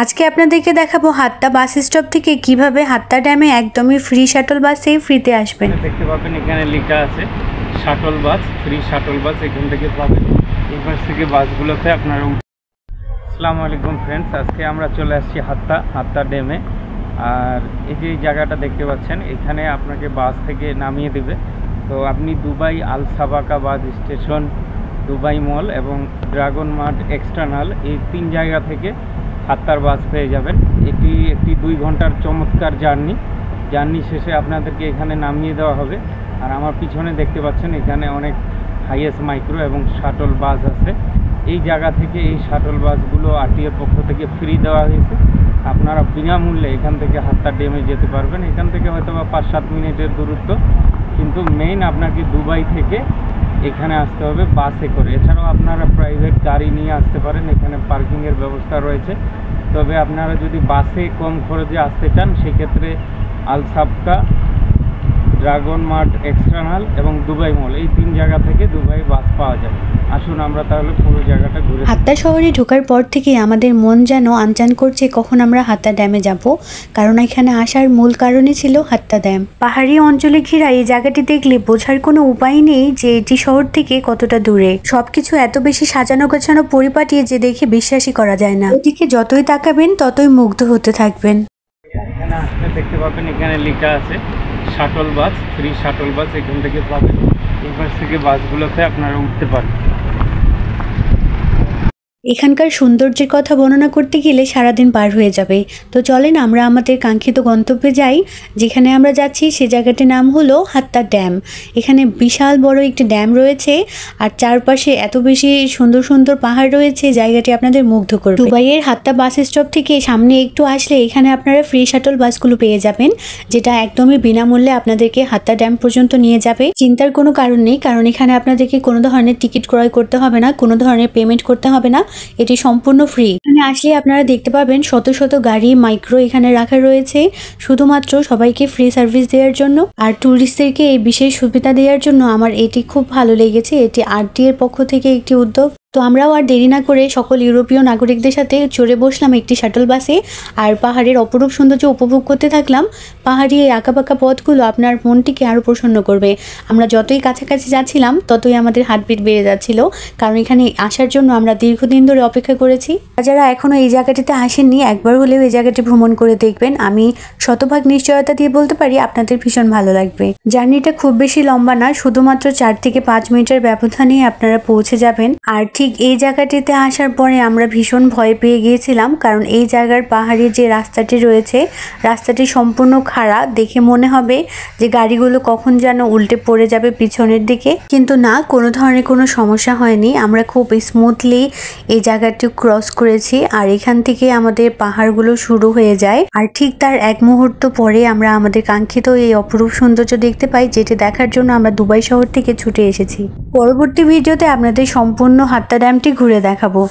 আজকে আপনাদেরকে দেখাবো হাত্তা বাস স্টপ থেকে কিভাবে হাত্তা ড্যামে একদমই ফ্রি শাটল বাসে ফ্রিতে আসবেন। দেখতে পাবেন এখানে লেখা আছে shuttle bus, free shuttle bus এখান থেকে পাবেন। এই বাস থেকে বাসগুলোতে আপনারা। আসসালামু আলাইকুম ফ্রেন্ডস, আজকে আমরা চলে আসছি হাত্তা ড্যামে। আর এই যে জায়গাটা দেখতে পাচ্ছেন, এখানে আপনাকে বাস থেকে নামিয়ে দেবে। তো আপনি Dubai Al Sabkha bus station, Dubai mall এবং ড্রাগন মার্ট এক্সটার্নাল এই 3 জায়গা থেকে হাত্তার বাস পেয়ে যাবেন। এটি একটি 2 ঘন্টার চমৎকার জার্নি শেষে আপনাদেরকে এখানে নামিয়ে দেওয়া হবে। আর আমার পিছনে দেখতে পাচ্ছেন এখানে অনেক হাইয়েস্ট মাইক্রো এবং শাটল বাস আছে। এই জায়গা থেকে এই শাটল বাসগুলো আরটিএর পক্ষ থেকে ফ্রি দেওয়া হয়েছে। আপনারা বিনামূল্যে এখান থেকে হাত্তা ড্যামে যেতে পারবেন। এখান থেকে হয়তো বা 5-7 মিনিটের দূরত্ব, কিন্তু মেইন আপনাকে দুবাই থেকে এখানে আসতে হবে বাসে করে। এছাড়াও আপনারা প্রাইভেট গাড়ি নিয়ে আসতে পারেন, এখানে পার্কিংয়ের ব্যবস্থা রয়েছে। তবে আপনারা যদি বাসে কম খরচে আসতে চান সেক্ষেত্রে আল সাবকা, ড্রাগন মার্ট এক্সটার্নাল এবং দুবাই মল এই 3 জায়গা থেকে দুবাই বাস পাওয়া যাবে। আসুন আমরা তাহলে পুরো জায়গাটা ঘুরে। হাত্তা শহরে ঢোকার পর থেকে আমাদের মন যেন আনচান করছে কখন আমরা হাত্তা ড্যামে যাব, কারণ এখানে আসার মূল কারণই ছিল হাত্তা ড্যাম। পাহাড়ি অঞ্চলে ঘেরা এই জায়গাটি দেখলে বোঝার কোনো উপায় নেই যে এটি শহর থেকে কতটা দূরে। সবকিছু এত বেশি সাজানো গোছানো পরিপাটি যে দেখে বিশ্বাসই করা যায় না। এদিকে যতই তাকাবেন ততই মুগ্ধ হতে থাকবেন। এখানে আসলে দেখতে পাবেন এখানে লেখা আছে shuttle bus, free shuttle bus এখান থেকে পাবেন। এই বাস থেকে বাসগুলোতে আপনারা উঠতে পারেন। এখানকার সৌন্দর্যের কথা বর্ণনা করতে গেলে সারাদিন পার হয়ে যাবে। তো চলেন আমরা আমাদের কাঙ্ক্ষিত গন্তব্যে যাই। যেখানে আমরা যাচ্ছি সে জায়গাটির নাম হলো হাত্তা ড্যাম। এখানে বিশাল বড় একটি ড্যাম রয়েছে আর চারপাশে এত বেশি সুন্দর সুন্দর পাহাড় রয়েছে, জায়গাটি আপনাদের মুগ্ধ করবে। দুবাইয়ের হাত্তা বাস স্টপ থেকে সামনে একটু আসলে এখানে আপনারা ফ্রি শাটল বাসগুলো পেয়ে যাবেন, যেটা একদমই বিনামূল্যে আপনাদেরকে হাত্তা ড্যাম পর্যন্ত নিয়ে যাবে। চিন্তার কোনো কারণ নেই, কারণ এখানে আপনাদেরকে কোনো ধরনের টিকিট ক্রয় করতে হবে না, কোনো ধরনের পেমেন্ট করতে হবে না, এটি সম্পূর্ণ ফ্রি। এখানে আসলে আপনারা দেখতে পাবেন শত শত গাড়ি মাইক্রো এখানে রাখা রয়েছে শুধুমাত্র সবাইকে ফ্রি সার্ভিস দেওয়ার জন্য আর ট্যুরিস্টদেরকে এই বিশেষ সুবিধা দেওয়ার জন্য। আমার এটি খুব ভালো লেগেছে, এটি আরটিএর পক্ষ থেকে একটি উদ্যোগ। তো আমরাও আর দেরি না করে সকল ইউরোপীয় নাগরিকদের সাথে চড়ে বসলাম একটি শাটল বাসে আর পাহাড়ের অপরূপ সৌন্দর্য উপভোগ করতে থাকলাম। পাহাড়ি এই আঁকাবাঁকা পথগুলো আপনার মনটিকে আরও প্রসন্ন করবে। আমরা যতই কাছাকাছি যাচ্ছিলাম ততই আমাদের হার্টবিট বেড়ে যাচ্ছিল, কারণ এখানে আসার জন্য আমরা দীর্ঘদিন ধরে অপেক্ষা করেছি। যারা এখনও এই জায়গাটিতে আসেননি একবার হলেও এই জায়গাটি ভ্রমণ করে দেখবেন। আমি শতভাগ নিশ্চয়তা দিয়ে বলতে পারি আপনাদের ভীষণ ভালো লাগবে। জার্নিটা খুব বেশি লম্বা না, শুধুমাত্র 4 থেকে 5 মিনিটের ব্যবধানে আপনারা পৌঁছে যাবেন। আর ঠিক এই জায়গাটিতে আসার পরে আমরা ভীষণ ভয় পেয়ে গিয়েছিলাম, কারণ এই জায়গার পাহাড়ি যে রাস্তাটি রয়েছে রাস্তাটি সম্পূর্ণ খাড়া। দেখে মনে হবে যে গাড়িগুলো কখন যেন উল্টে পড়ে যাবে পিছনের দিকে, কিন্তু না, কোনো ধরনের কোনো সমস্যা হয়নি। আমরা খুব স্মুথলি এই জায়গাটি ক্রস করেছি আর এখান থেকে আমাদের পাহাড়গুলো শুরু হয়ে যায়। আর ঠিক তার 1 মুহূর্ত পরে আমরা আমাদের কাঙ্ক্ষিত এই অপরূপ সৌন্দর্য দেখতে পাই, যেটি দেখার জন্য আমরা দুবাই শহর থেকে ছুটে এসেছি। পরবর্তী ভিডিওতে আপনাদের সম্পূর্ণ হাত্তা ড্যামটি ঘুরে দেখাবো।